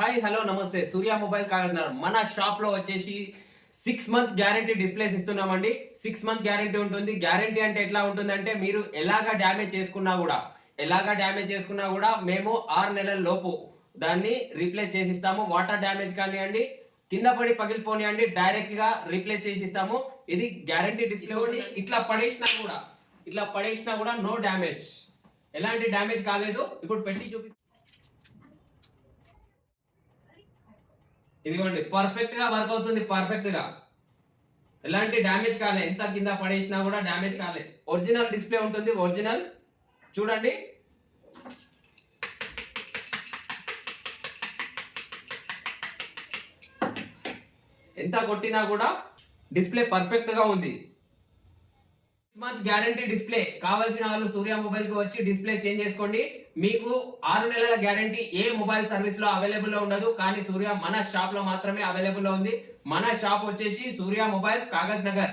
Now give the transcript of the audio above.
Hi hello నమస్తే సూర్య mobile Kagaznagar మన shop లో వచ్చేసి 6 మంత్ గ్యారంటీ డిస్ప్లేస్ ఇస్తున్నామండి. 6 మంత్ గ్యారంటీ ఉంటుంది. గ్యారంటీ అంటే ఎట్లా ఉంటుందంటే మీరు ఎలాగా డ్యామేజ్ చేసుకున్నా కూడా మేము 6 నెలల లోపు దాన్ని రీప్లేస్ చేసి ఇస్తాము. వాటర్ డ్యామేజ్ కానివ్వండి, కింద పడి పగిలిపోనియండి, డైరెక్ట్ గా రీప్లేస్ చేసి ఇస్తాము. ఇది గ్యారంటీ డిస్ప్లే ఒకటి. ఇట్లా పడేసినా కూడా నో డ్యామేజ్, ఎలాంటి డ్యామేజ్ కాలేదు. ఇప్పుడు పెట్టి చూపిస్తాను. ఇదిగోండి, పర్ఫెక్ట్ గా వర్క్ అవుతుంది. పర్ఫెక్ట్ గా ఎలాంటి డ్యామేజ్ కాలే. ఎంత కింద పడేసినా కూడా డ్యామేజ్ కాలే. ఒరిజినల్ డిస్ప్లే ఉంటుంది. ఒరిజినల్ చూడండి. ఎంత కొట్టినా కూడా డిస్ప్లే పర్ఫెక్ట్ గా ఉంది. 6 మంత్ గ్యారంటీ డిస్ప్లే కావాల్సిన వాళ్ళు సూర్య మొబైల్ కి వచ్చి డిస్ప్లే చేంజ్ చేసుకోండి. మీకు 6 నెలల గ్యారంటీ ఏ మొబైల్ సర్వీస్ లో అవైలబుల్ లో ఉండదు, కానీ సూర్య మన షాప్ లో మాత్రమే అవైలబుల్ లో ఉంది. మన షాప్ వచ్చేసి సూర్య మొబైల్స్ కాగజ్ నగర్.